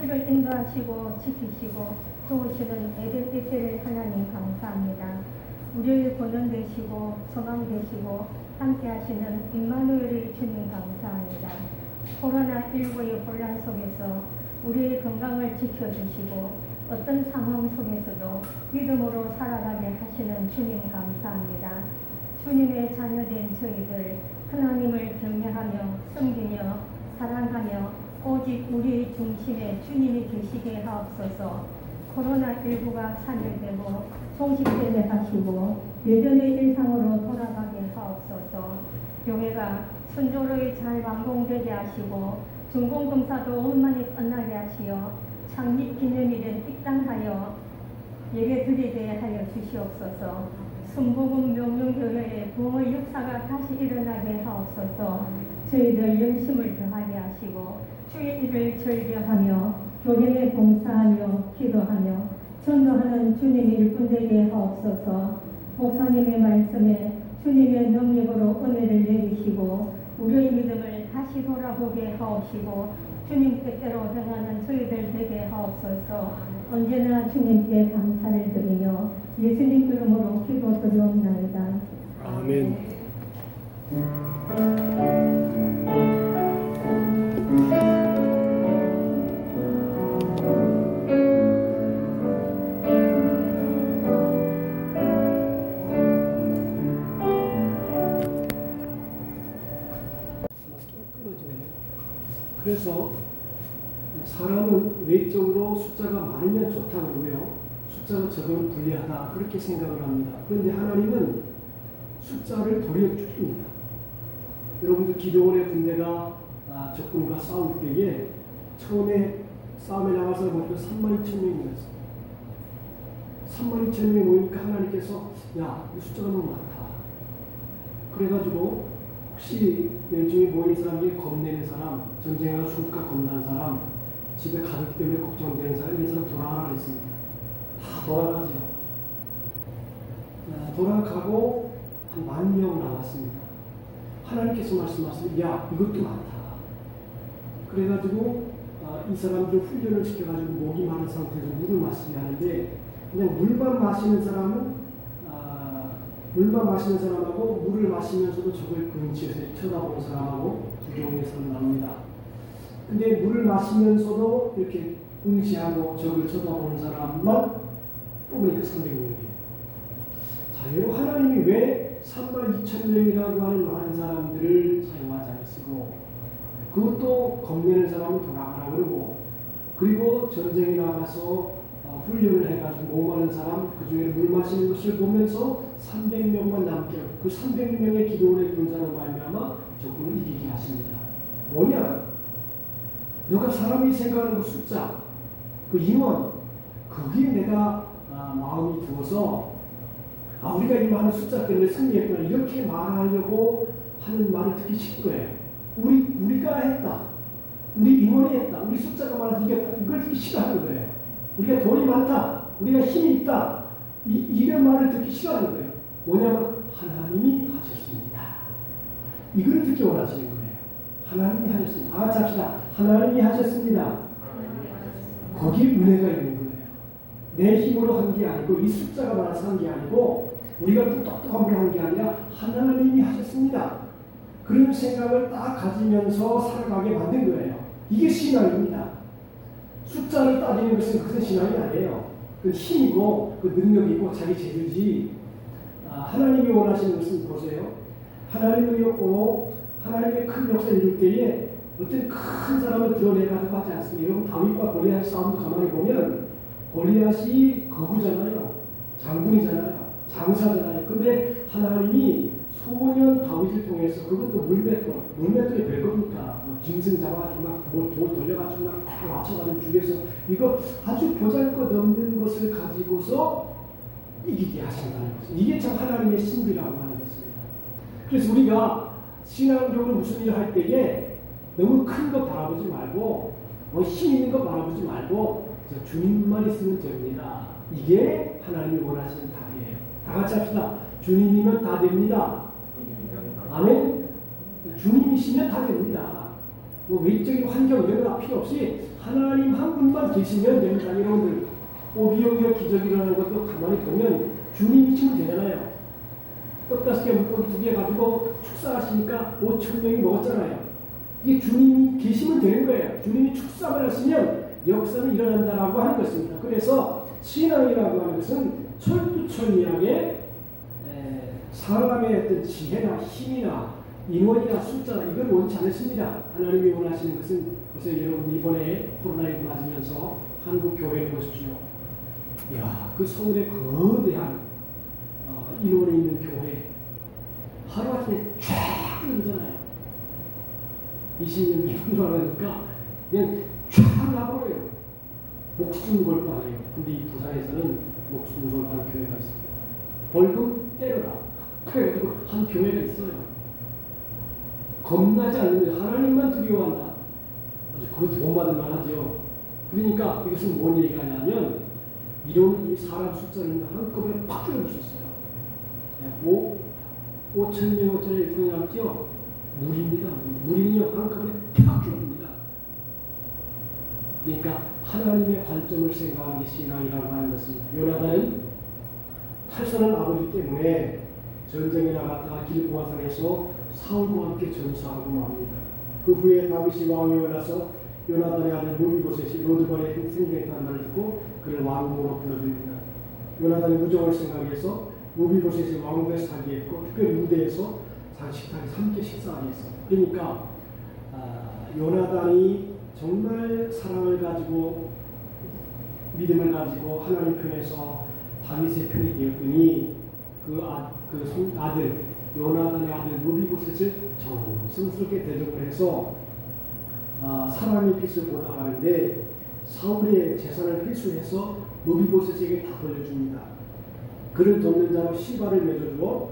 우리를 인도하시고 지키시고 도우시는 에덴 이스라엘 하나님 감사합니다. 우리의 구원 되시고 소망 되시고 함께 하시는 임마누엘의 주님 감사합니다. 코로나19의 혼란 속에서 우리의 건강을 지켜주시고 어떤 상황 속에서도 믿음으로 살아가게 하시는 주님 감사합니다. 주님의 자녀된 저희들 하나님을 경외하며 섬기며 사랑하며 오직 우리의 중심에 주님이 계시게 하옵소서. 코로나19가 산일되고 종식되게 하시고 예전의 일상으로 돌아가게 하옵소서. 교회가 순조로이 잘 완공되게 하시고 준공검사도 원만히 끝나게 하시어 창립 기념일은 입당하여 예배 드리게 하여 주시옵소서. 순복음 명령교회의 부흥의 역사가 다시 일어나게 하옵소서. 저희들 열심을 더하게 하시고 주의 일을 즐겨하며 교회에 봉사하며 기도하며 전도하는 주님의 일꾼되게 하옵소서. 목사님의 말씀에 주님의 능력으로 은혜를 내리시고 우리의 믿음을 다시 돌아보게 하옵시고 주님 뜻대로 행하는 저희들 되게 하옵소서. 언제나 주님께 감사를 드리며 예수님 이름으로 기도드리옵나이다. 아멘. 그래서 사람은 외적으로 숫자가 많으면 좋다고 그러고요. 숫자가 적으면 불리하다 그렇게 생각을 합니다. 그런데 하나님은 숫자를 도리어 줄입니다. 여러분들 기도원의 군대가 적군과 싸울 때에 처음에 싸움에 나가서 보니까 32,000명이 모였어요. 32,000명이 모이니까 하나님께서 야, 이 숫자가 너무 많다. 그래가지고 혹시 내 중에 모인 사람 중에 겁내는 사람, 전쟁에 가서 죽을까 겁나는 사람, 집에 가족 때문에 걱정되는 사람, 이런 사람 돌아가라 그랬습니다. 다 돌아가죠. 돌아가고 한 10,000명 남았습니다. 하나님께서 말씀하시면 야, 이것도 많다. 그래가지고 이 사람들 훈련을 시켜가지고 목이 마른 상태에서 물을 마시게 하는데 그냥 물만 마시는 사람은 물만 마시는 사람하고 물을 마시면서도 저걸 근처에서 쳐다보는 사람하고 두 종류의 사람 나옵니다. 근데 물을 마시면서도 이렇게 응시하고 저걸 쳐다보는 사람만 뽑으니까 300명이에요. 자, 여러분 하나님이 왜 32,000명이라고 하는 많은 사람들을 사용하지 않으시고 그것도 겁내는 사람은 돌아가라 그러고 그리고 전쟁에 나가서 훈련을 해가지고 목마른 사람 그 중에 물 마시는 것을 보면서 300명만 남게 하고 그 300명의 기도원의 군사로 말미암아 적군을 이기게 하십니다. 뭐냐? 너가 사람이 생각하는 그 숫자, 그 인원, 거기에 내가 마음이 두어서 우리가 이 많은 숫자 때문에 승리했구나 이렇게 말하려고 하는 말을 듣기 싫은 거예요. 우리가 했다. 우리 인원이 했다. 우리 숫자가 많아서 이겼다. 이걸 듣기 싫어하는 거예요. 우리가 돈이 많다. 우리가 힘이 있다. 이런 말을 듣기 싫어하는 거예요. 뭐냐면 하나님이 하셨습니다. 이걸 듣기 원하시는 거예요. 하나님이 하셨습니다. 다 같이 합시다. 하나님이 하셨습니다. 거기에 은혜가 있는 거예요. 내 힘으로 한 게 아니고 이 숫자가 많아서 한 게 아니고 우리가 또 똑똑한 걸 한 게 아니라 하나님이 하셨습니다. 그런 생각을 딱 가지면서 살아가게 만든 거예요. 이게 신앙입니다. 숫자를 따지는 것은 그것은 신앙이 아니에요. 그 힘이고 그 능력이고 자기 재주지. 하나님이 원하시는 것은 보세요. 하나님의 욕고 하나님의 큰 역사를 이룰 때에 어떤 큰 사람을 드러내가지고 하지 않습니다. 여러분 다윗과 골리앗 싸움도 가만히 보면 골리앗이 거구잖아요. 장군이잖아요. 장사잖아요. 근데 하나님이 소년 다윗을 통해서 그것도 물맷돌이 별겁니까? 짐승 잡아가지고 돌 돌려가지고 다 맞춰가지고 죽여서 이거 아주 보잘것없는 것을 가지고서 이기게 하신다는 것입니다. 이게 참 하나님의 신비라고 하는 것입니다. 그래서 우리가 신앙적으로 무슨 일을 할 때에 너무 큰 거 바라보지 말고 힘 있는 거 바라보지 말고 주님만 있으면 됩니다. 이게 하나님이 원하시는 답이에요. 다 같이 합시다. 주님이면 다 됩니다. 아멘. 주님이시면 다 됩니다. 외적인 환경 이런 거 필요 없이 하나님 한 분만 계시면 됩니다. 여러분들 오비용이어 기적이 일어나는 것도 가만히 보면 주님이시면 되잖아요. 떡 5개 물고기 2개 가지고 축사하시니까 5,000명이 먹었잖아요. 이게 주님이 계시면 되는 거예요. 주님이 축사를 하시면 역사는 일어난다라고 하는 것입니다. 그래서 신앙이라고 하는 것은 철두철미하게 사람의 어떤 지혜나 힘이나 인원이나 숫자 이걸 원치 않으십니다. 하나님이 원하시는 것은 보세요. 여러분 이번에 코로나19 맞으면서 한국 교회를 보십시오. 이야, 그 서울에 거대한 인원이 있는 교회 하루아침에 쫙 뜨잖아요. 20년 미국으로 하니까 그냥 쫙 나버려요. 목숨 걸고 하네요. 근데 이 부산에서는 목숨 걸고 하는 교회가 있습니다. 벌금 때려라. 그래가지고 한 교회가 있어요. 겁나지 않는 거예요. 하나님만 두려워한다. 아주 그거 도움받을 만하죠. 그러니까 이것은 뭔 얘기하냐면 이런 이 사람 숫자를 한꺼번에 팍 줄여주셨어요. 5,000명짜리 일꾼이 남죠? 물입니다. 물이요 한꺼번에 팍 줄입니다. 그러니까 하나님의 관점을 생각하는 게 신앙이라고 하는 것입니다. 요나단은 탈선한 아버지 때문에 전쟁에 나갔다가 길보아산에서 사울과 함께 전사하고 맙니다. 그 후에 다윗이 왕이 올라서 요나단의 아들 무비보셋이 로드반의 승리했다는 말을 듣고 그를 왕으로 불러드립니다. 요나단의 우정을 생각해서 무비보셋이 왕국에 살게 했고 특별히 무대에서 자기 식탁에 함께 식사하게 했어요. 그러니까 요나단이 정말 사랑을 가지고 믿음을 가지고 하나님 편에서 다윗의 편이 되었더니 그 아들 요나단의 아들 무비보셋을 정성스럽게 대접을 해서 사람의 빚을 보답하는데 사울의 재산을 회수해서 무비보셋에게 다 돌려줍니다. 그를 돕는 자로 시바를 맺어주어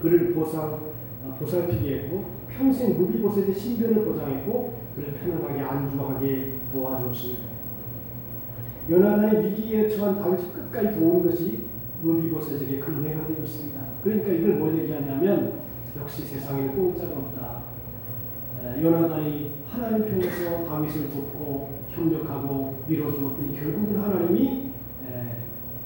그를 보살피게 했고 평생 무비보셋의 신변을 보장했고 그를 편안하게 안주하게 도와주었습니다. 요나단의 위기에 처한 다윗이 끝까지 도운 것이 무비보셋에게 근혜가 되었습니다. 그러니까 이걸 뭘 얘기하냐면 역시 세상에는 공짜가 없다. 요나단이 하나님 편에서 다윗을 돕고 협력하고 밀어주었더니 결국은 하나님이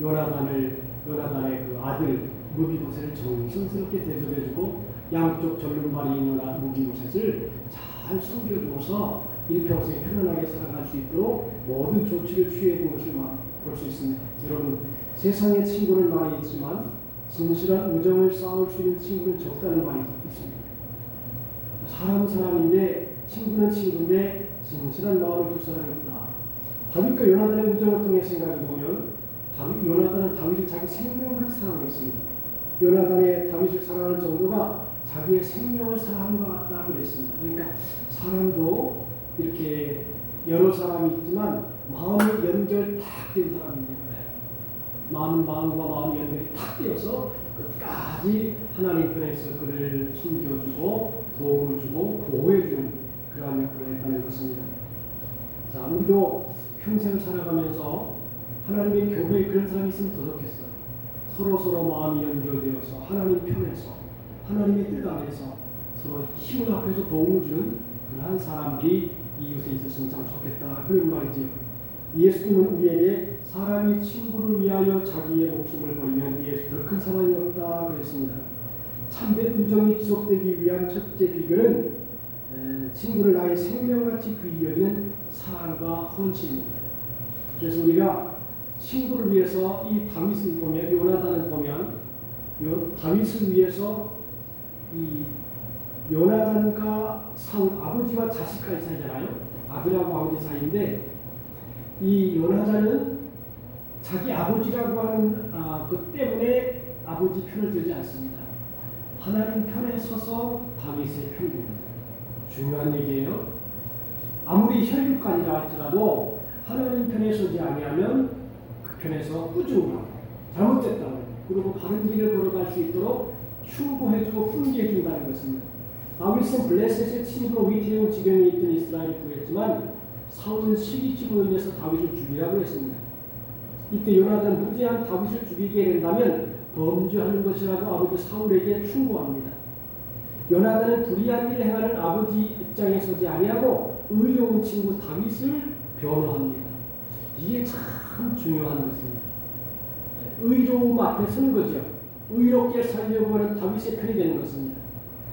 요나단의 그 아들 무비보셋을 정성스럽게 대접해주고 양쪽 절름발이 있는 무비보셋을 잘 섬겨주어서 일평생 편안하게 살아갈 수 있도록 모든 조치를 취해준 것을 볼 수 있습니다. 여러분 세상에 친구는 많이 있지만 진실한 우정을 쌓을 수 있는 친구는 적다는 말이 있습니다. 사람인데 친구는 친구인데 진실한 마음을 두 사람이 없다. 다윗과 요나단의 우정을 통해 생각해 보면 요나단은 다윗을 자기 생명같이 사랑했습니다. 요나단의 다윗을 사랑하는 정도가 자기의 생명을 사랑하는 것 같다 그랬습니다. 그러니까 사람도 이렇게 여러 사람이 있지만 마음의 연결 탁 된 사람입니다. 마음과 마음의 연결이 탁 되어서 끝까지 하나님 편에서 그를 숨겨주고 도움을 주고 보호해주는 그러한 역할을 했다는 것입니다. 자, 우리도 평생 살아가면서 하나님의 교회에 그런 사람이 있으면 더 좋겠어요. 서로 마음이 연결되어서 하나님 편에서 하나님의 뜻 안에서 서로 힘을 합해서 도움을 주는 그러한 사람들이 이웃에 있었으면 참 좋겠다. 그런 말이지요. 예수님은 우리에게 사람이 친구를 위하여 자기의 목숨을 버리면 이에 더 큰 사랑이 없다 그랬습니다. 참된 우정이 지속되기 위한 첫째 비결은 친구를 나의 생명같이 귀히 여기는 사랑과 헌신입니다. 그래서 우리가 친구를 위해서 이 다윗을 보면 요나단을 보면 다윗을 위해서 이 요나단과 사울 아버지와 자식까지 사이잖아요. 아들하고 아버지 사이인데 이 요나단은 자기 아버지라고 하는 것 때문에 아버지 편을 들지 않습니다. 하나님 편에 서서 다윗의 편이 됩니다. 중요한 얘기예요. 아무리 혈육간이라 할지라도 하나님 편에 서지 아니하면 그 편에서 꾸중하고 잘못됐다고 그리고 바른 길을 걸어갈 수 있도록 충고해주고 훈계해준다는 것입니다. 다윗은 블레셋의 친구로 위태로운 지경에 있던 이스라엘을 구했지만 사울은 시기심으로 인해서 다윗을 죽이라고 했습니다. 이때 요나단은 무지한 다윗을 죽이게 된다면 범죄하는 것이라고 아버지 사울에게 충고합니다. 요나단은 불의한 일을 행하는 아버지 입장에 서지 아니하고 의로운 친구 다윗을 변호합니다. 이게 참 중요한 것입니다. 의로움 앞에 서는 거죠. 의롭게 살려고 하는 다윗의 편이 되는 것입니다.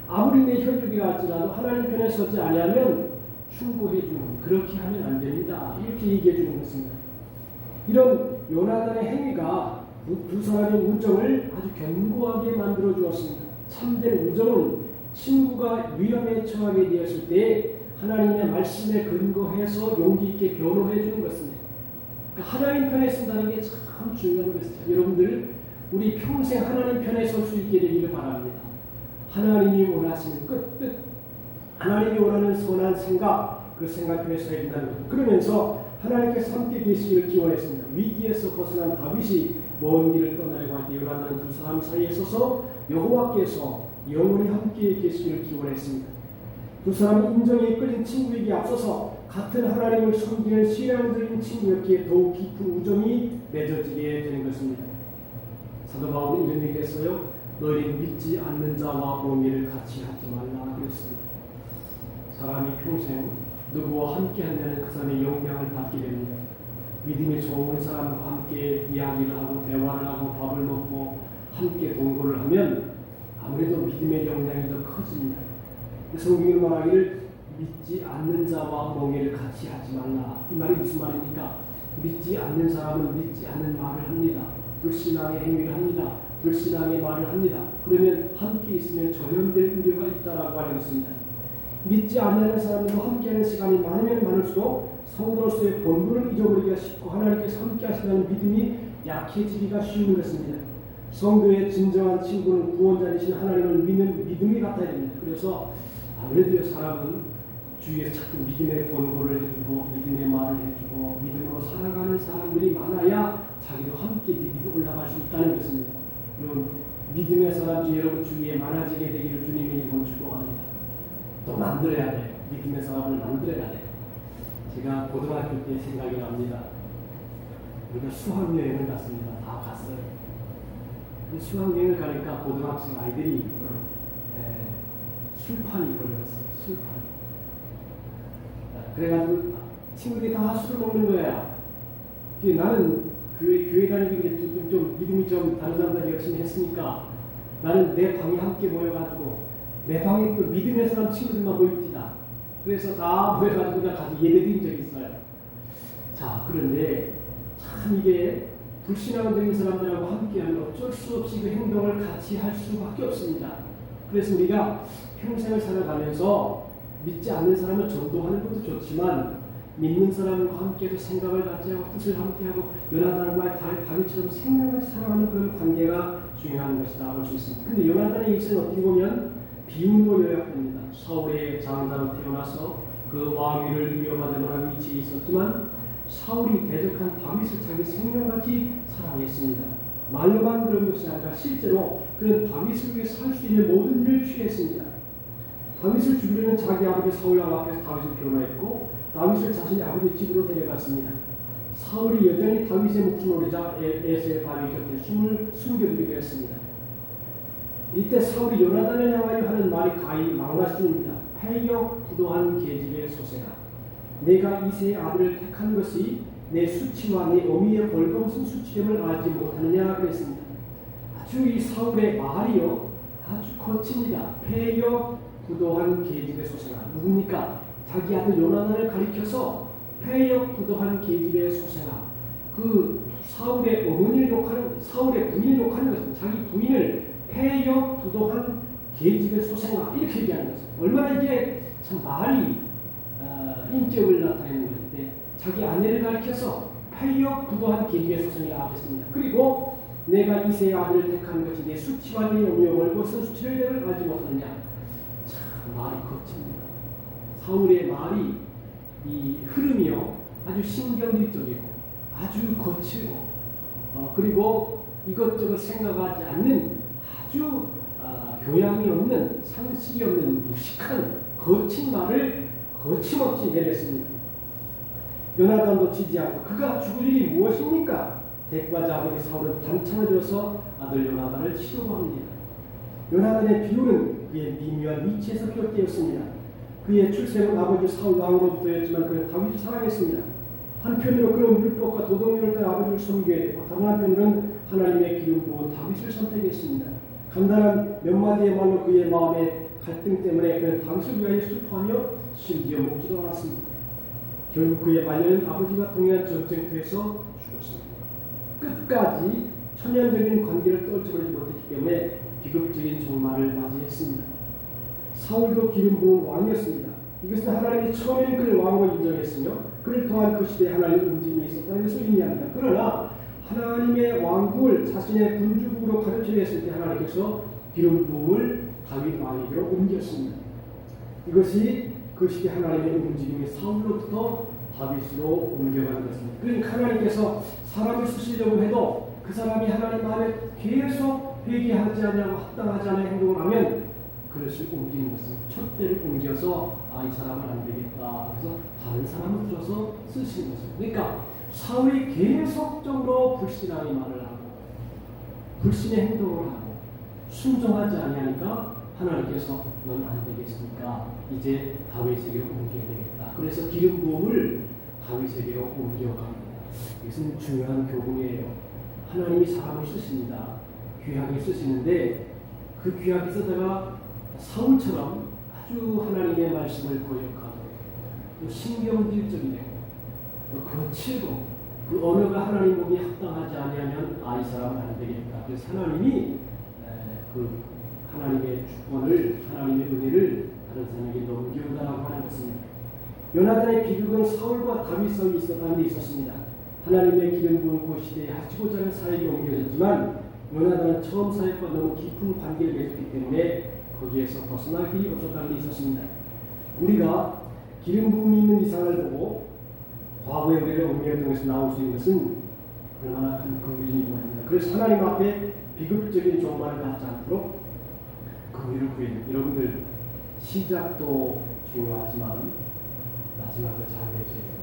아무리 내 혈육이라 할지라도 하나님 편에 서지 아니하면 충고해 주는 그렇게 하면 안 됩니다. 이렇게 얘기해 주는 것입니다. 이런 요나단의 행위가 두 사람의 우정을 아주 견고하게 만들어 주었습니다. 참된 우정은 친구가 위험에 처하게 되었을 때 하나님의 말씀에 근거해서 용기 있게 변호해 주는 것입니다. 그러니까 하나님 편에 쓴다는 게 참 중요한 것입니다. 여러분들 우리 평생 하나님 편에 설 수 있게 되기를 바랍니다. 하나님이 원하시는 끝 하나님이 원하는 선한 생각, 그 생각에 서야 된다는 것. 그러면서 하나님께서 함께 계시기를 기원했습니다. 위기에서 벗어난 다윗이 먼 길을 떠나려고 할 때 요나단 두 사람 사이에 서서 여호와께서 영원히 함께 계시기를 기원했습니다. 두 사람이 인정에 이끌린 친구에게 앞서서 같은 하나님을 섬기는 신앙적인 친구였기에 더욱 깊은 우정이 맺어지게 되는 것입니다. 사도 바울은 이런 얘기를 했어요. 너희는 믿지 않는 자와 멍에를 같이 하지 말라 그랬습니다. 사람이 평생 누구와 함께 한다는 그 사람의 영향을 받게 됩니다. 믿음이 좋은 사람과 함께 이야기를 하고 대화를 하고 밥을 먹고 함께 동거를 하면 아무래도 믿음의 영향이 더 커집니다. 성경이 말하기를 믿지 않는 자와 멍에를 같이 하지 말라. 이 말이 무슨 말입니까? 믿지 않는 사람은 믿지 않는 말을 합니다. 불신앙의 행위를 합니다. 불신앙의 말을 합니다. 그러면 함께 있으면 전염될 우려가 있다라고 하는 것입니다. 믿지 않는 사람과 함께하는 시간이 많으면 많을수록 성도로서의 본분을 잊어버리기가 쉽고 하나님께서 함께 하신다는 믿음이 약해지기가 쉬운 것입니다. 성도의 진정한 친구는 구원자이신 하나님을 믿는 믿음이 같아야 됩니다. 그래서 아무래도 사람은 주위에서 자꾸 믿음의 권고를 해주고 믿음의 말을 해주고 믿음으로 살아가는 사람들이 많아야 자기도 함께 믿음이 올라갈 수 있다는 것입니다. 여러분 믿음의 사람들이 여러분 주위에 많아지게 되기를 주님의 이름으로 축복합니다. 또 만들어야 돼요. 믿음의 사람을 만들어야 돼요. 제가 고등학교 때 생각이 납니다. 우리가 수학여행을 갔습니다. 다 갔어요. 수학여행을 가니까 고등학생 아이들이 술판이 걸렸어요. 술판. 그래가지고 친구들이 다 술을 먹는 거야. 나는 교회 다니고 이제 좀 믿음이 좀 다른 사람들 열심히 했으니까 나는 내 방에 함께 모여가지고 내 방에 또 믿음의 사람 친구들만 모입니다. 그래서 다 모여가지고 그냥 가서 예배드린 적이 있어요. 자, 그런데 참 이게 불신앙적인 사람들하고 함께하면 어쩔 수 없이 그 행동을 같이 할 수밖에 없습니다. 그래서 우리가 평생을 살아가면서 믿지 않는 사람을 전도하는 것도 좋지만 믿는 사람과 함께해서 생각을 같이 하고 뜻을 함께하고 요나단과 다윗처럼 생명같이 살아가는 그런 관계가 중요한 것이다 볼 수 있습니다. 그런데 요나단의 일생은 어떻게 보면 비운으로 요약됩니다. 사울의 장자로 태어나서 그 왕위를 위협받을 만한 위치에 있었지만 사울이 대적한 다윗을 자기 생명같이 사랑했습니다. 말로만 그런 것이 아니라 실제로 그는 다윗을 위해 살 수 있는 모든 일을 취했습니다. 다윗을 죽이려는 자기 아버지 사울 앞에서 다윗을 변호했고 다윗을 자신의 아버지 집으로 데려갔습니다. 사울이 여전히 다윗의 목숨을 노리자 에셀 바위 곁에 숨겨두기도 했습니다. 이때 사울이 요나단을 향하여 하는 말이 가히 망나시입니다. 패역 부도한 계집의 소생아, 내가 이새의 아들을 택한 것이 내 수치와 내 어미의 벌거벗은 수치됨을 알지 못하느냐 그랬습니다. 아주 이 사울의 말이요 아주 거칩니다. 패역 부도한 계집의 소생아. 누굽니까? 자기 아들 요나단을 가리켜서 패역 부도한 계집의 소생아. 그 사울의 어머니를 욕하는, 사울의 부인을 욕하는 것입니다. 자기 부인을 패역 부도한 계집의 소생아 이렇게 얘기하는 것입니다. 얼마나 이게 참 말이 인격을 나타내는 것인데 자기 아내를 가리켜서 패역 부도한 계집의 소생이라고 했습니다. 그리고 내가 이새의 아들을 택한 것이 내 수치와 내 어미의 벌거벗은 수치를 알지 못하느냐. 참 말이 거칩니다. 사울의 말이 이 흐름이요 아주 신경질적이고 아주 거칠고 그리고 이것저것 생각하지 않는 아주 교양이 없는 상식이 없는 무식한 거친 말을 거침없이 내렸습니다. 요나단도 지지 않고 그가 죽을 일이 무엇입니까? 대과자 아버지 사울은 단창을 들어서 아들 요나단을 치려고 합니다. 요나단의 비율은 그의 미묘한 위치에서 비롯되었습니다. 그의 출생은 아버지 사울 왕으로부터였지만 그는 다윗을 사랑했습니다. 한편으로 그는 율법과 도덕률을 따라 아버지를 섬겨야 되고 다른 한편으로는 하나님의 기름 부은 다윗을 선택했습니다. 간단한 몇 마디의 말로 그의 마음의 갈등 때문에 그는 다윗을 위하여 슬퍼하며 심지어 먹지도 않았습니다. 결국 그의 말년은 아버지와 동일한 전쟁터에서 죽었습니다. 끝까지 천연적인 관계를 떨쳐버리지 못했기 때문에 비극적인 종말을 맞이했습니다. 사울도 기름 부은 왕이었습니다. 이것은 하나님이 처음에는 그를 왕으로 인정했으며 그를 통한 그 시대에 하나님의 움직임이 있었다는 것을 의미합니다. 그러나 하나님의 왕국을 자신의 군주국으로 가르치려 했을 때 하나님께서 기름 부음을 다윗 왕에게로 옮겼습니다. 이것이 그 시대 하나님의 움직임이 사울로부터 다윗으로 옮겨가는 것입니다. 그러니까 하나님께서 사람을 쓰시려고 해도 그 사람이 하나님 마음에 계속 회개하지 않냐고 합당하지 않은 행동을 하면 그것을 옮기는 것입니다. 촛대를 옮겨서 이 사람은 안 되겠다. 그래서 다른 사람을 들어서 쓰시는 것입니다. 그러니까 사울이 계속적으로 불신앙의 말을 하고 불신의 행동을 하고 순종하지 아니하니까 하나님께서 넌 안 되겠으니까 이제 다윗에게로 옮겨야 되겠다. 그래서 기름 부음을 다윗에게로 옮겨갑니다. 이것은 중요한 교훈이에요. 하나님이 사람을 쓰십니다. 귀하게 쓰시는데 그 귀하게 쓰다가 사울처럼 아주 하나님의 말씀을 거역하고 또 신경질적이 되고 또 거칠고 그 언어가 하나님 보기에 합당하지 아니하면 이 사람은 안 되겠다. 그래서 하나님이 그 하나님의 주권을 하나님의 은혜를 다른 사람에게 넘겨다라고 하는 것입니다. 요나단의 비극은 사울과 다윗 사이에 있었다는 데 있었습니다. 하나님의 기름 부은 그 시대에 하치고자 하는 사역이 옮겨졌지만 요나단은 처음 사역과 너무 깊은 관계를 맺었기 때문에 거기에서 벗어날 길이 없었다는 데 있었습니다. 우리가 기름 부음이 있는 이상을 보고 과거의 우리를 옮겨졌던 것이 나올 수 있는 것은 얼마나 큰 긍휼이 모릅니다. 그래서 하나님 앞에 비극적인 종말을 갖지 않도록 긍휼을 구해요. 여러분들 시작도 중요하지만 마지막을 잘 맺어야 돼요.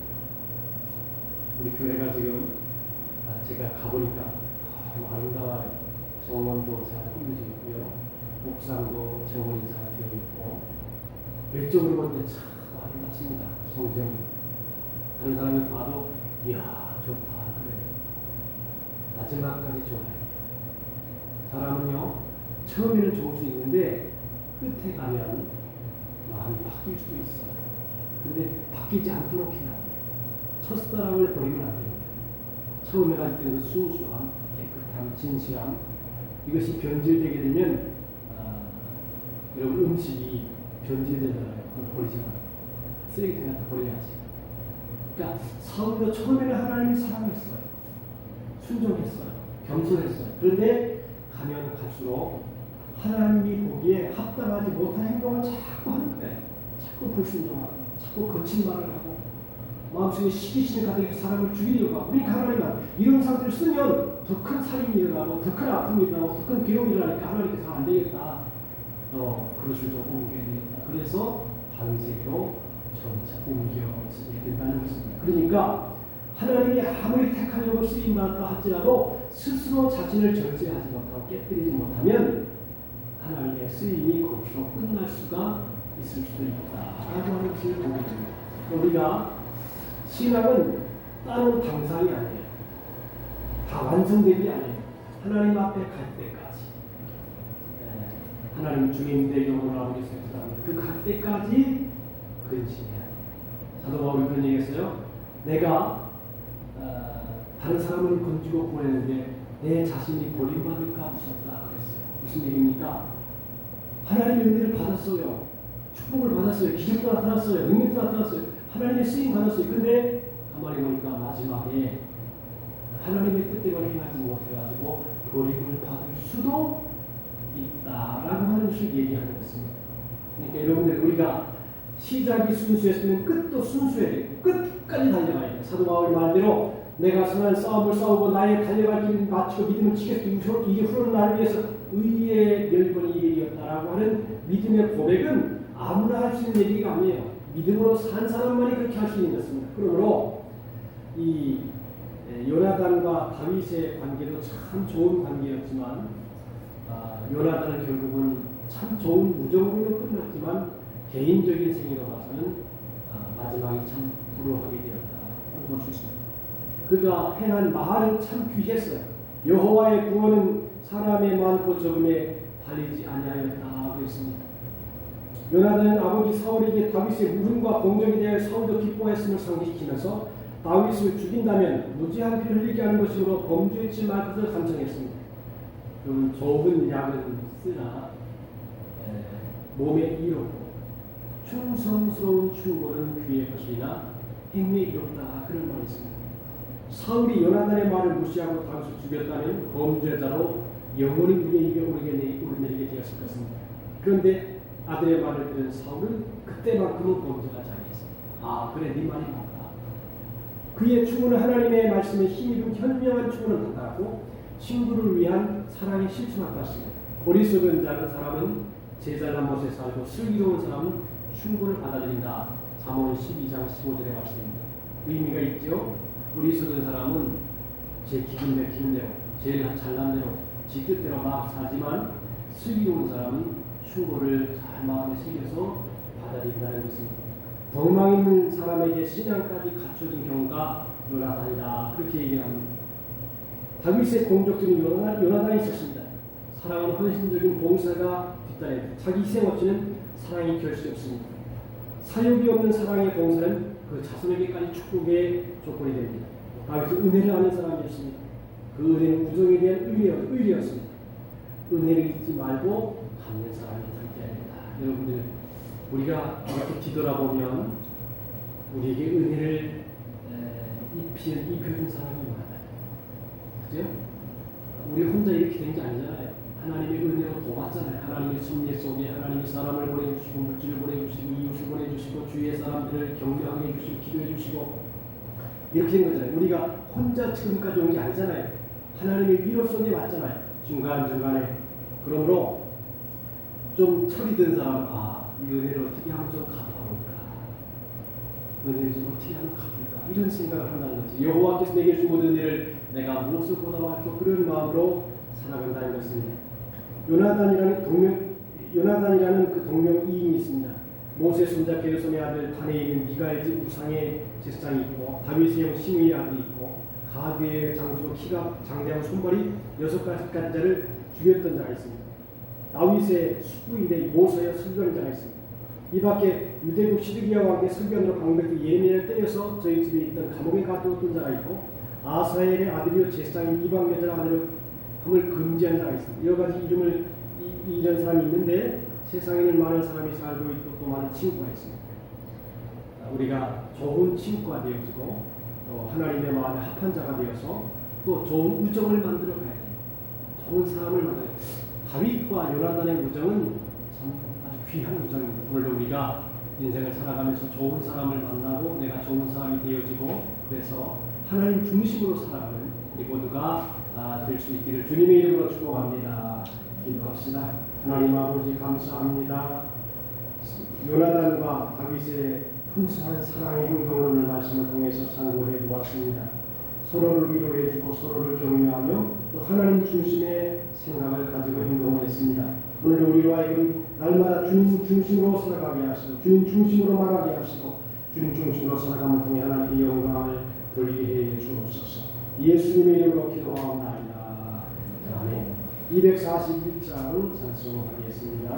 우리 교회가 지금 제가 가보니까 너무 아름다워요. 정원도 잘 꾸며져 있고요. 옥상도 정원이 잘 되어 있고 외적으로 볼 때 참 아름답습니다. 성경이 다른 사람이 봐도 이야 좋다 그래요. 마지막까지 좋아요. 사람은요 처음에는 좋을 수 있는데 끝에 가면 마음이 바뀔 수도 있어요. 근데 바뀌지 않도록 해야 돼요. 첫사랑을 버리면 안 됩니다. 처음에 갈 때는 순수함, 깨끗함, 진실함 이것이 변질되게 되면 여러분 음식이 변질되잖아요. 그걸 버리잖아요. 쓰레기통에 갖다 버려야지. 그러니까 사울도 처음에는 하나님이 사랑했어요. 순종했어요. 겸손했어요. 그런데 가면 갈수록 하나님이 보기에 합당하지 못한 행동을 자꾸 하는 거예요. 자꾸 불순종하고 자꾸 거친 말을 하고 마음속에 시기심이 가득해서 사람을 죽이려고 하고 그러니까 하나님은 이런 상태를 쓰면 더 큰 살인이 일어나고 더 큰 아픔이 일어나고 더 큰 괴로움이 일어나니까 하나님께서 안 되겠다. 그것을 좀 옮겨야 되겠다. 그래서 다윗에게로 점차 옮겨지게 된다는 것입니다. 그러니까 하나님이 아무리 택하려고 쓰임받았다 할지라도 스스로 자신을 절제하지 못하고 깨뜨리지 못하면 하나님의 쓰임이 거기서 끝날 수가 있을 수도 있다라고 하는 것을 보게 됩니다. 우리가 신앙은 다른 방상이 아니에요. 다 완성되기 아니에요. 하나님 앞에 갈 때까지 하나님 주님의 영혼을 아버지 생각합니다. 그 갈 때까지 근신해야 돼요. 사도 바울이 그런 얘기했어요. 내가 다른 사람을 건지고 보내는데 내 자신이 버림받을까 무섭다 그랬어요. 무슨 얘기입니까? 하나님의 은혜를 받았어요. 축복을 받았어요. 기적도 나타났어요. 능력도 나타났어요. 하나님의 쓰임 받았어요. 근데 가만히 보니까 마지막에 하나님의 뜻대로 행하지 못해가지고 버림을 받을 수도 있다라고 하는 것을 얘기하는 것입니다. 그러니까 여러분들 우리가 시작이 순수했으면 끝도 순수해야 돼요. 끝까지 달려가야 돼요. 사도 바울 말대로 내가 선한 싸움을 싸우고 나의 달려갈 길을 마치고 믿음을 지켰으니 이게 후로는 나를 위해서 의의 멸관이 이르렀다라고 하는 믿음의 고백은 아무나 할 수 있는 얘기가 아니에요. 믿음으로 산 사람만이 그렇게 할 수 있는 것입니다. 그러므로 이 요나단과 다윗의 관계도 참 좋은 관계였지만 요나단은 결국은 참 좋은 우정으로 끝났지만 개인적인 생애로 봐서는 마지막이 참 불우하게 되었다고 볼 수 있습니다. 그가 행한 말은 참 귀했어요. 여호와의 구원은 사람의 많고 적음에 달리지 아니하였다 그랬습니다. 요나단은 아버지 사울에게 다윗의 무능과 공적에 대해 사울도 기뻐했음을 상기시키면서 다윗을 죽인다면 무지한 피를 흘리게 하는 것으로 범죄에 칠 것을 간청했습니다. 여러분 좋은 약은 쓰나 몸에 이롭고 충성스러운 충고는 귀에 것이나 행위에 이롭다 그런 말이 있습니다. 사울이 요나단의 말을 무시하고 다윗을 죽였다면 범죄자로 영원히 우리의 입에 오르게 되었을 것입니다. 그런데 아들의 말을 들은 사울은 그때만큼은 범죄가 자기했습니다. 아 그래 네 말이 맞다. 그의 추구는 하나님의 말씀에 힘입은 현명한 추구는 한다고 친구를 위한 사랑의 실천한다 했습니다. 어리석은 사람은 제잘난 곳에 살고 슬기로운 사람은 충고를 받아들인다. 잠언 12장 15절의 말씀입니다. 의미가 있죠. 어리석은 사람은 제 기분 내키는 대로 제일 잘난 대로 지 뜻대로 막 살지만 슬기로운 사람은 충고를 잘 마음에 새겨서 받아들인다는 것입니다. 덕망 있는 사람에게 신앙까지 갖춰진 경우가 요나단이다. 그렇게 얘기합니다. 다윗의 공적들이 요나단이 있었습니다. 사랑은 헌신적인 봉사가 뒷단에 자기 희생 없이는 사랑이 결실이 없습니다. 사욕이 없는 사랑의 봉사는 그 자손에게까지 축복의 조건이 됩니다. 다윗은 은혜를 아는 사람이었습니다. 그 은혜는 우정에 대한 의리였습니다. 은혜를 잊지 말고 갚는 사람이 되어야 된다. 여러분들 우리가 이렇게 뒤돌아보면 우리에게 은혜를 입혀준 사람이 많아요. 그죠? 우리 혼자 이렇게 된 게 아니잖아요. 하나님의 은혜로 도왔잖아요. 하나님의 섭리 속에 하나님이 사람을 보내주시고 물질을 보내주시고 이웃을 보내주시고 주위의 사람들을 격려하게 해주시고 기도해주시고 이렇게 된 거잖아요. 우리가 혼자 지금까지 온 게 아니잖아요. 하나님의 위로 속에 왔잖아요. 중간중간에. 그러므로 좀 철이 든 사람, 이 은혜를 어떻게 하면 좀 갚아볼까? 은혜를 좀 어떻게 하면 갚을까? 이런 생각을 한다는 거죠. 여호와께서 내게 준 모든 은혜를 내가 무엇을 보답할까? 그런 마음으로 살아간다는 것입니다. 요나단이라는 그 동명이인이 있습니다. 모세 손자 게르손의 아들 단에 있는 미가의 집 우상의 제사장이 있고 다윗의 형 시므이의 아들이 있고 가드의 장수로 키가 장대하고 손발이 6가지를 죽였던 자가 있습니다. 다윗의 숙부인데 모세의 설교하는 자가 있습니다. 이 밖에 유대국 시드기야와 함께 설교하느라 방백들 예레미야를 때려서 저희 집에 있던 감옥에 가두었던 자가 있고 아사엘의 아들이요 제사장인 이방 여자 아들을 함을 금지한 자가 있습니다. 여러 가지 이름을 이런 사람이 있는데 세상에는 많은 사람이 살고 있고 또 많은 친구가 있습니다. 우리가 좋은 친구가 되어지고 또 하나님의 마음에 합한 자가 되어서 또 좋은 우정을 만들어 가야 돼요. 좋은 사람을 만들어야 돼요. 다윗과 요나단의 우정은 참 아주 귀한 우정입니다. 오늘도 우리가 인생을 살아가면서 좋은 사람을 만나고 내가 좋은 사람이 되어지고 그래서 하나님 중심으로 살아가는 우리 모두가 될 수 있기를 주님의 이름으로 축복합니다. 기도합시다. 하나님 아버지 감사합니다. 요나단과 다윗의 풍성한 사랑의 행동을 오늘 말씀을 통해서 상고해 보았습니다. 서로를 위로해주고 서로를 격려하며 또 하나님 중심의 생각을 가지고 행동을 했습니다. 오늘도 우리와 하여금 날마다 주님 중심으로 살아가게 하시고 주님 중심으로 말하게 하시고 주님 중심으로 살아감을 통해 하나님께 영광을 돌리게 해 주옵소서. 예수님의 이름으로 기도하옵나이다. 아멘. 241장 찬송하겠습니다.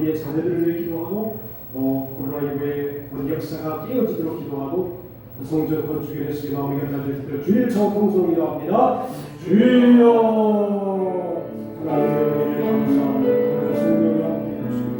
우리의 자녀들을 위해 기도하고 또 코로나19의 역사가 깨어지도록 기도하고 성전 건축에 대해서 마음이 감사드립니다. 주일 청통성이 나옵니다. 주여 하나님의 감사합니다. 성령의 주님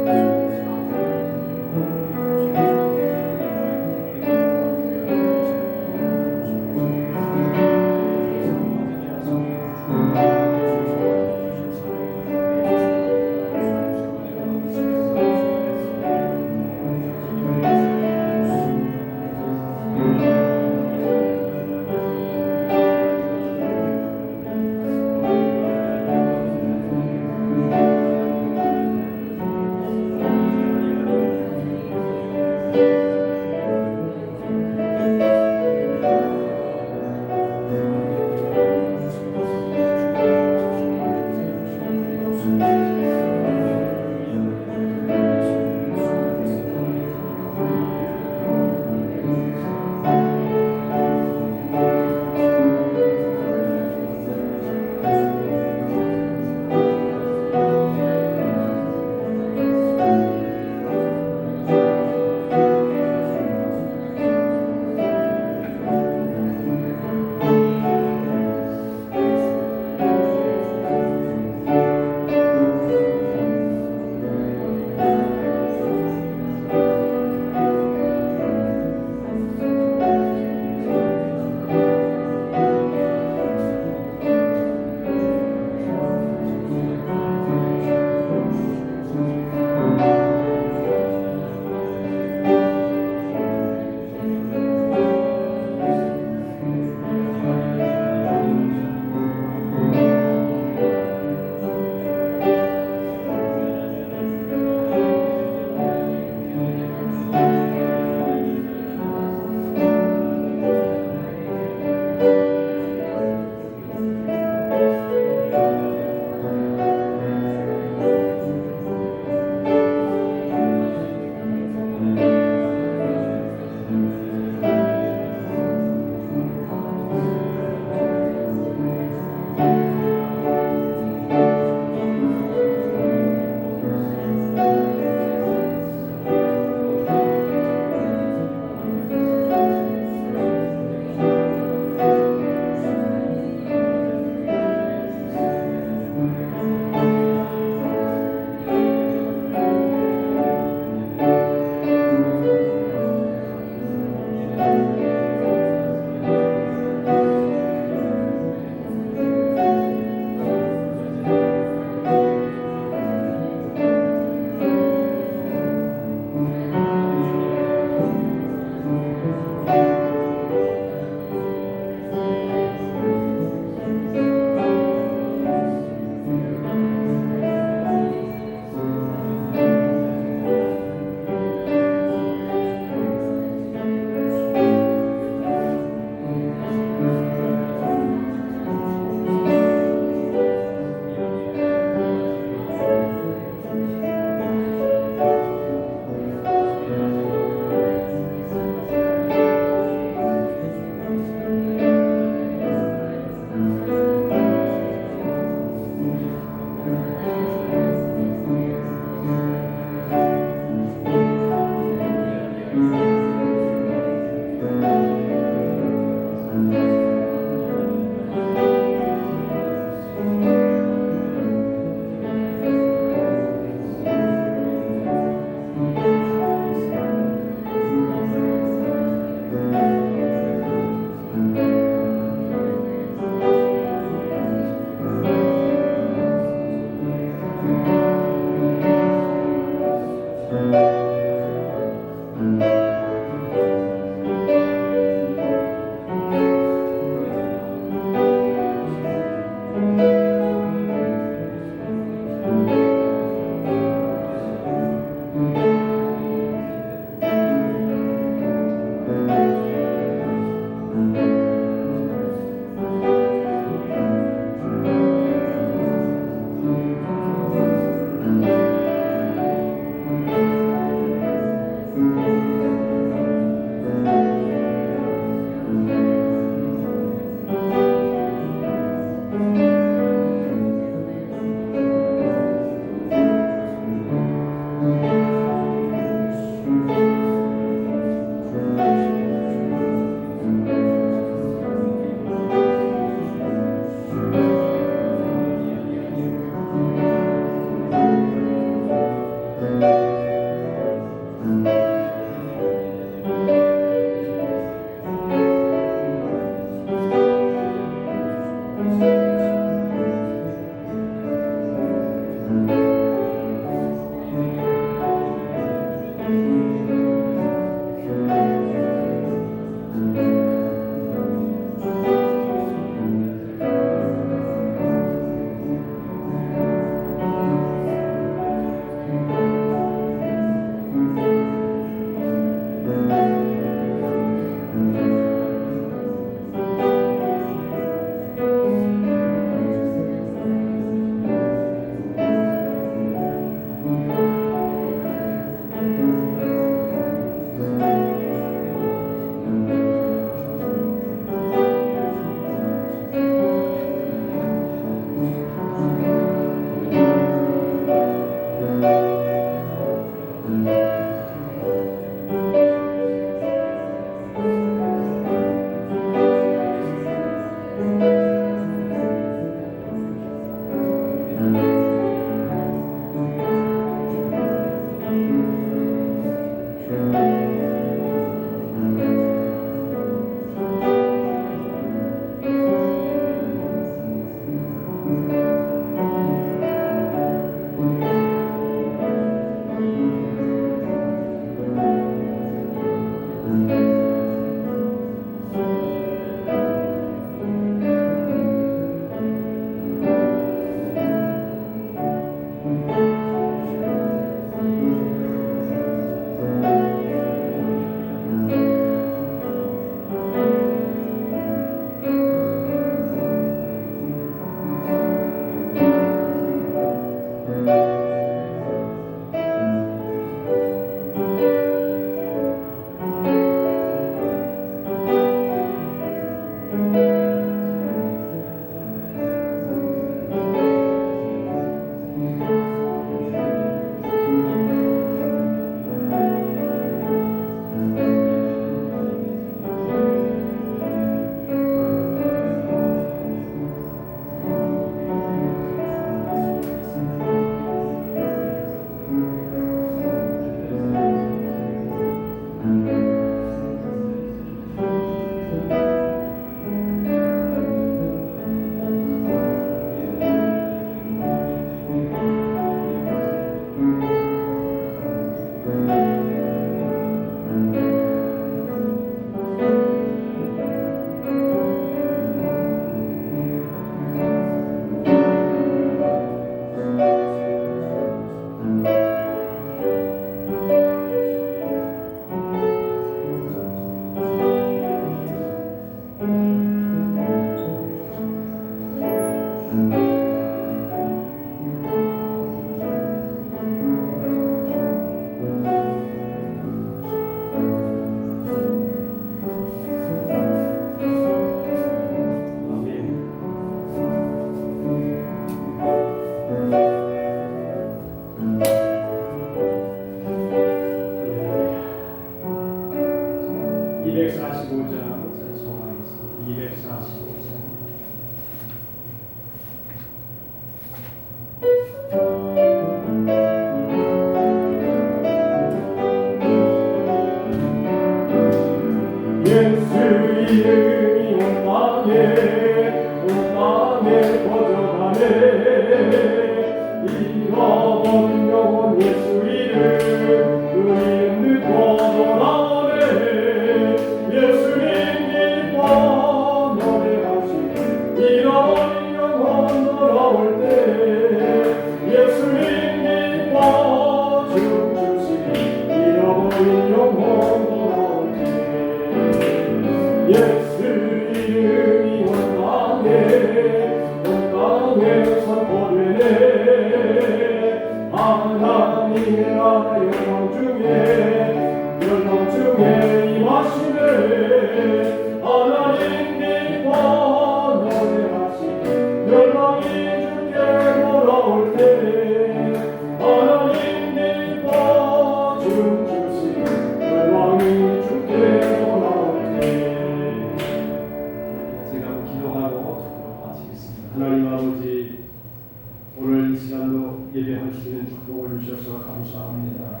예배할 수 있는 축복을 주셔서 감사합니다.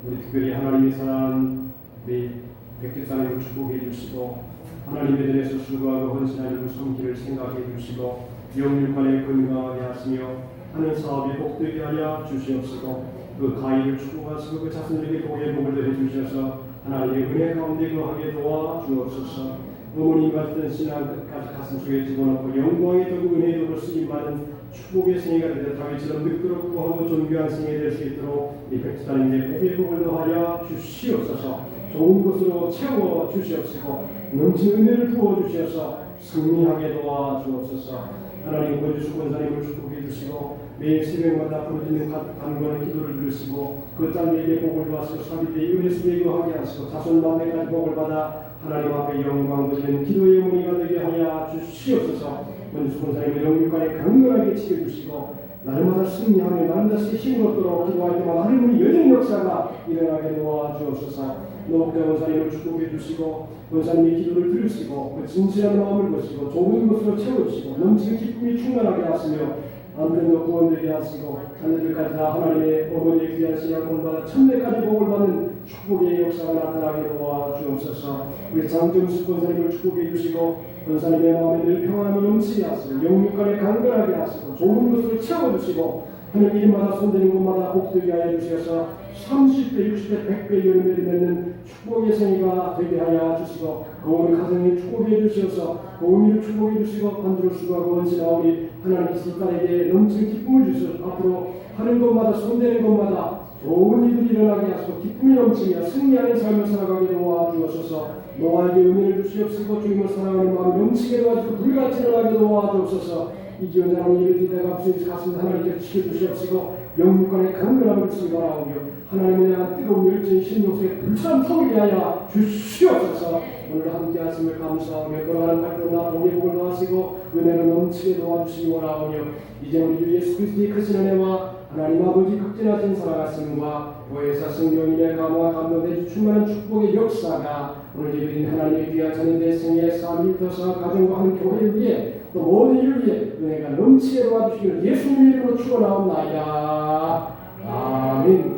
우리 특별히 하나님의 사랑하는 우리 백집사님을 축복해 주시고 하나님의 전에서 수고하고 헌신하는 성기를 생각해 주시고 영육간에 건강하게 하시며 하는 사업이 복되게 하여 주시옵시고 그 가위를 축복하시고 그 자손에게 복의 복을 더해 주셔서 하나님의 은혜 가운데 거하게 도와 주옵소서. 어머님 같은 신앙 끝까지 가슴 속에 집어넣고 영광의 도구 은혜의 도구 쓰임받은 축복의 생애가 되되 다윗처럼 늙도록 구하고 존귀한 생애 될 수 있도록 이 백지사님의 복의 복을 더하여 주시옵소서. 좋은 것으로 채워 주시옵시고 넘치는 은혜를 부어 주셔서 승리하게 도와 주옵소서. 하나님 권주수 권사님을 축복해 주시고 매일 새벽마다 부르짖는 간구하는 기도를 들으시고 그 땅에게 복을 받으시고 사비대의 은혜 속에 거하게 하시고 자손 만대까지 복을 받아 하나님 앞에 영광 드리는 기도의 어머니가 되게 하여 주시옵소서. 권주수 권사님을 영육간에 강건하게 지켜주시고 날마다 승리하며 날마다 힘을 얻도록 기도할 때마다 하나님의 여전히 역사가 일어나게 도와주옵소서. 노복자 권사님을 축복해 주시고 권사님의 기도를 들으시고 그 진실한 마음을 보시고 좋은 것으로 채워주시고 넘치는 기쁨이 충만하게 하시며 남편도 구원되게 하시고 자녀들까지 다 하나님의 어머니의 귀한 신앙 본받아 천대까지 복을 받는 축복의 역사가 나타나게 도와주옵소서. 우리 장정수 권사님을 축복해 주시고 권사님의 마음에 늘 평안함이 넘치게 하시고 영육간에 강건하게 하시고 좋은 것으로 채워주시고 하는 일마다 손대는 곳마다 복되게 하여 주셔서 30대, 60대, 100배 열매를 맺는 축복의 생애가 되게 하여 주시고 온 가정에 축복해 주셔서 온 일을 축복해 주시고 반주를 수고하고 원신하오니 하나님께서 이 딸에게 넘치는 기쁨을 주셔서 앞으로 하는 것마다 손대는 것마다 좋은 일들이 일어나게 하시고 기쁨이 넘치며 승리하는 삶을 살아가게 도와주옵소서. 노아에게 은혜를 주시옵시고 주님을 사랑하는 마음이 넘치게 도와주시고 불같이 일어나게 도와주옵소서. 이 기원 자는 예배드리다가 무슨 가슴 하나님께서 지켜주시옵시고 영육간에 강건함을 주시기 바라오며 하나님의 향한 뜨거운 열정이 심령 속에 불처럼 타오르게 하여 주시옵소서. 오늘 함께 하심을 감사하며 돌아가는 발걸음나 복의 복을 더하시고 은혜를 넘치게 도와주시기 원하오며 이제 우리 주 예수 그리스도의 크신 은혜와 하나님 아버지 극진하신 사랑하심과 보혜사 성령님의 감화 감동해 충만한 축복의 역사가 오늘 예배드린 하나님의 귀한 자녀들의 생애 삶 일터사 가정과 한 교회를 위해 또 모든 일을 위해 은혜가 넘치게 도와주시기를 예수님의 이름으로 축원하옵나이다. 아멘.